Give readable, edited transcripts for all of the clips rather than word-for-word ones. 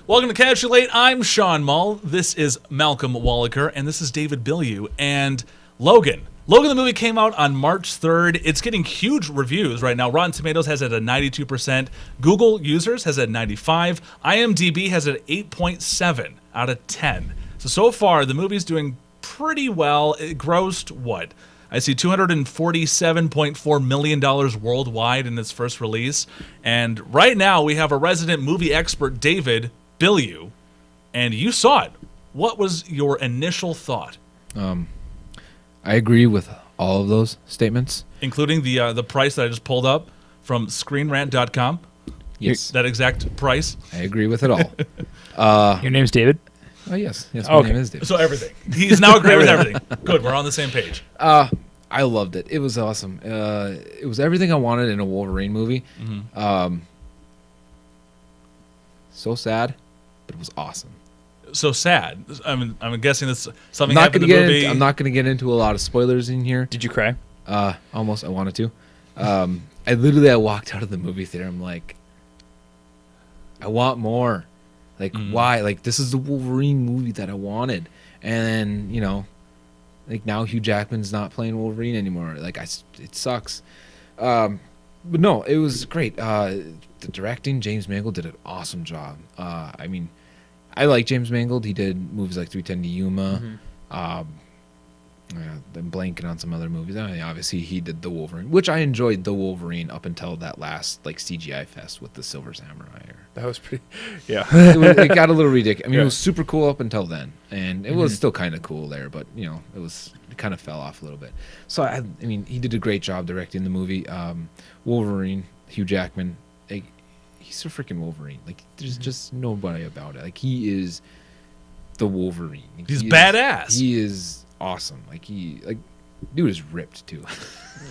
Welcome to Casually Late. I'm Sean Mull. This is Malcolm Wallaker, and this is David Bilyeu. And Logan. Logan, the movie, came out on March 3rd. It's getting huge reviews right now. Rotten Tomatoes has it at 92%. Google users has it at 95%. IMDb has it at 8.7 out of 10. So far, the movie's doing pretty well. It grossed, what? I see $247.4 million worldwide in its first release. And right now, we have a resident movie expert, David Bilyeu, and you saw it. What was your initial thought? I agree with all of those statements. Including the price that I just pulled up from ScreenRant.com? Yes. That exact price? I agree with it all. Your name's David? Oh, yes. Yes, my name is David. So everything. He's now agreed with everything. Good, we're on the same page. I loved it. It was awesome. It was everything I wanted in a Wolverine movie. Mm-hmm. So sad, but it was awesome. So sad. I'm guessing that's something happened in the movie. I'm not going to get into a lot of spoilers in here. Did you cry? Almost. I wanted to. I walked out of the movie theater. I'm like, I want more. Like, why? Like, this is the Wolverine movie that I wanted. And then, like, now Hugh Jackman's not playing Wolverine anymore. Like, it sucks. But no, it was great. The directing, James Mangold did an awesome job. I mean, I like James Mangold. He did movies like 3:10 to Yuma. Mm-hmm. I'm blanking on some other movies. I mean, obviously, he did The Wolverine, which I enjoyed The Wolverine up until that last like CGI fest with the Silver Samurai. That was pretty, yeah. it got a little ridiculous. I mean, It was super cool up until then, and it was still kind of cool there, but it kind of fell off a little bit. So I mean, he did a great job directing the movie. Wolverine, Hugh Jackman, like, he's a freaking Wolverine. Like, there's just nobody about it. Like, he is the Wolverine. Like, he's badass. He is awesome. Dude is ripped too.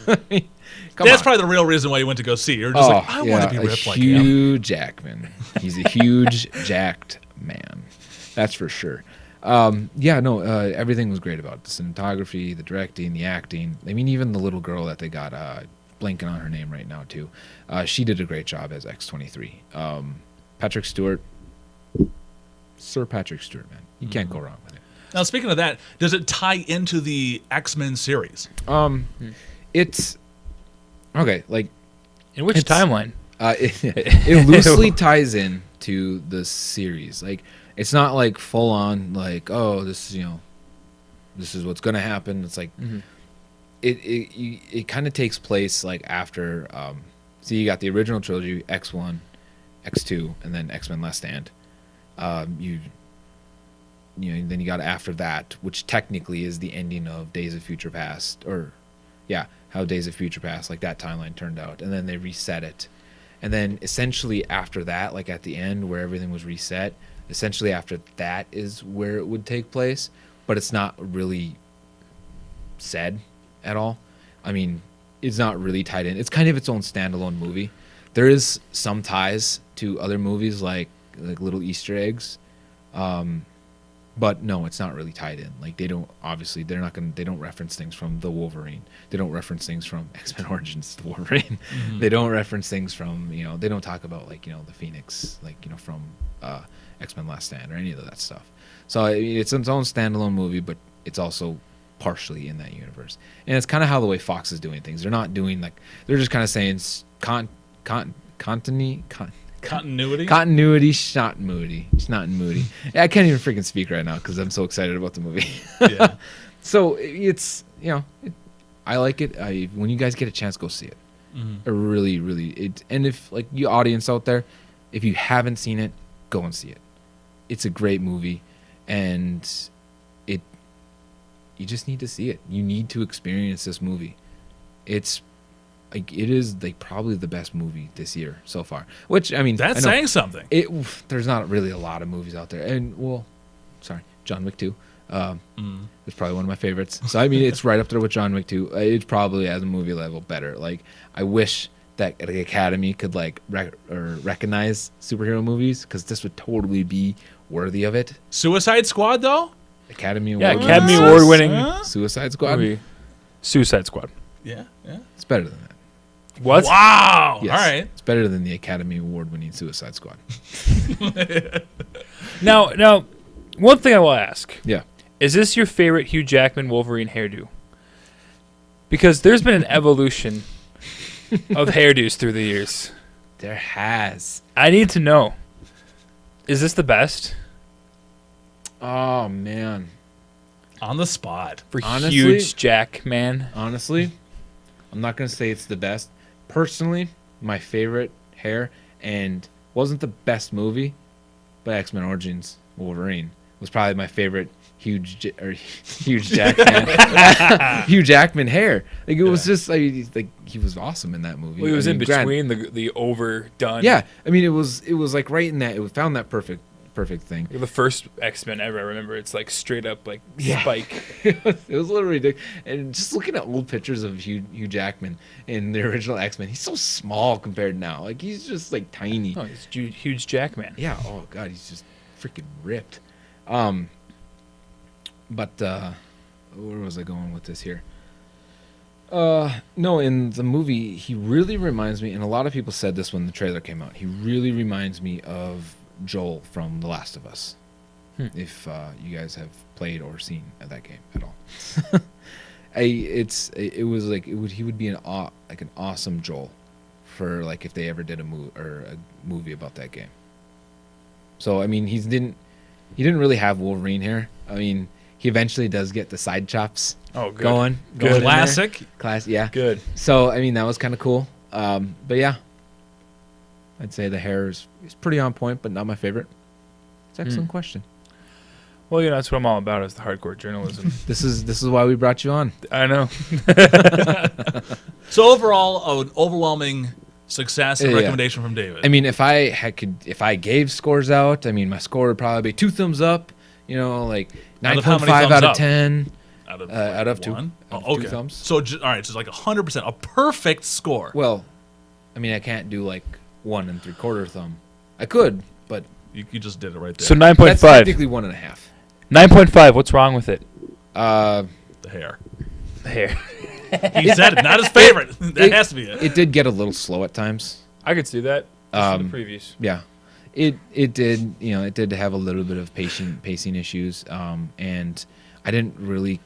That's probably the real reason why you went to go see. You're just I want to be ripped like him. Hugh Jackman. He's a huge jacked man. That's for sure. Everything was great about it. The cinematography, the directing, the acting. I mean, even the little girl that they got, blanking on her name right now too. She did a great job as X-23. Patrick Stewart, Sir Patrick Stewart, man. You can't go wrong with it. Now, speaking of that, does it tie into the X-Men series? It's okay. Like, in which timeline? It loosely ties in to the series. Like, it's not like full on. Like, oh, this is what's gonna happen. It's like it kind of takes place like after. So you got the original trilogy, X1, X2, and then X-Men Last Stand. Then you got after that, which technically is the ending of Days of Future Past, how Days of Future Past, like that timeline turned out, and then they reset it, and then essentially after that, like at the end where everything was reset, essentially after that is where it would take place, but it's not really said at all. I mean, it's not really tied in. It's kind of its own standalone movie. There is some ties to other movies, like little Easter eggs. But no, it's not really tied in. Like, they don't reference things from The Wolverine. They don't reference things from X-Men Origins The Wolverine. Mm-hmm. They don't reference things from, they don't talk about the Phoenix, from X-Men Last Stand or any of that stuff. So it's its own standalone movie, but it's also partially in that universe. And it's kind of how the way Fox is doing things. They're not doing they're just kind of saying continuity, shot moody. It's not moody. I can't even freaking speak right now because I'm so excited about the movie. Yeah. So it's I like it. When you guys get a chance, go see it. Mm-hmm. I really, really. And if you audience out there, if you haven't seen it, go and see it. It's a great movie, and you just need to see it. You need to experience this movie. It is probably the best movie this year so far. Which, I mean, that's saying something. There's not really a lot of movies out there, and John Wick 2. It's probably one of my favorites. So I mean, it's right up there with John Wick 2. It's probably at a movie level better. I wish that the Academy could recognize superhero movies, because this would totally be worthy of it. Suicide Squad, though. Academy Award. Academy Award winning Suicide Squad. Suicide Squad. Yeah. It's better than that. What? Wow. Yes. All right. It's better than the Academy Award-winning Suicide Squad. Now, one thing I will ask. Yeah. Is this your favorite Hugh Jackman Wolverine hairdo? Because there's been an evolution of hairdos through the years. There has. I need to know. Is this the best? Oh, man. On the spot. For Honestly- Huge Jackman? Honestly, I'm not going to say it's the best. Personally, my favorite hair, and wasn't the best movie, but X-Men Origins Wolverine was probably my favorite Hugh Jackman Hugh Jackman hair. Like it was just like he was awesome in that movie. Well, he was in granted- between the overdone. Yeah, I mean it was like right in that it found that perfect thing. The first X-Men ever, I remember. It's like straight up like Yeah. spike. It was literally ridiculous. And just looking at old pictures of Hugh Jackman in the original X-Men, he's so small compared to now. Like he's just like tiny. Oh, he's Huge Jackman. Yeah. Oh god, he's just freaking ripped. But where was I going with this here? No, in the movie, he really reminds me, and a lot of people said this when the trailer came out. He really reminds me of Joel from The Last of Us. If you guys have played or seen that game at all, he would be an awesome Joel for like if they ever did a movie about that game. So I mean, he didn't really have Wolverine here. I mean, he eventually does get the side chops Oh, good. going Good. in there. Classic. Yeah. Good. So I mean, that was kind of cool. But yeah, I'd say the hair is pretty on point, but not my favorite. It's an excellent question. Well, that's what I'm all about is the hardcore journalism. This is why we brought you on. I know. So overall, an overwhelming success and Yeah. recommendation from David. I mean, if I gave scores out, I mean, my score would probably be 2 thumbs up. Like Out of how 9.5 many thumbs out of up? 10. out of out of two. one? Out of Oh, two okay. thumbs. So all right, so it's like 100%, a perfect score. Well, I mean, I can't do like 1 3/4 thumb. I could, but You just did it right there. So that's 9.5. technically 1.5. 9.5. What's wrong with it? The hair. The hair. He said it, not his favorite. That has to be it. It did get a little slow at times. I could see that. Just in the previews. Yeah, it did. It did have a little bit of pacing issues. And I didn't really.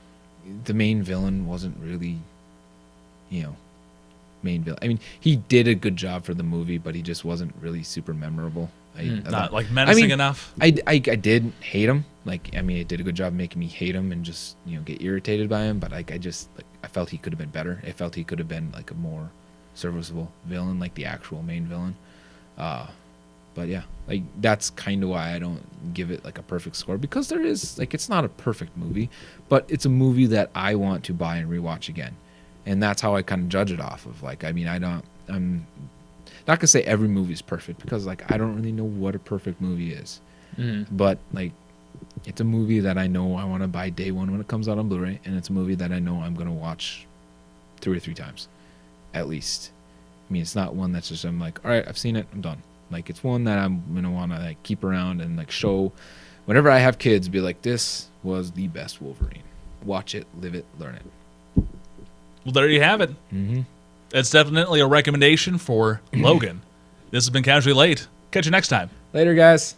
The main villain wasn't really, main villain. I mean, he did a good job for the movie, but he just wasn't really super memorable. Not like menacing enough. I did hate him. Like, I mean, it did a good job making me hate him and just get irritated by him. But like, I felt he could have been better. I felt he could have been like a more serviceable villain, like the actual main villain. But yeah, like that's kind of why I don't give it like a perfect score, because there is like it's not a perfect movie, but it's a movie that I want to buy and rewatch again, and that's how I kind of judge it off of. Like, I mean, I'm not gonna say every movie is perfect, because like I don't really know what a perfect movie is, but like it's a movie that I know I want to buy day one when it comes out on Blu-ray, and it's a movie that I know I'm gonna watch 2 or 3 times, at least. I mean, it's not one that's just I'm like, all right, I've seen it, I'm done. Like, it's one that I'm gonna want to like keep around and like show whenever I have kids, be like, this was the best Wolverine. Watch it, live it, learn it. Well, there you have it. Mm-hmm. That's definitely a recommendation for Logan. This has been Casually Late. Catch you next time. Later, guys.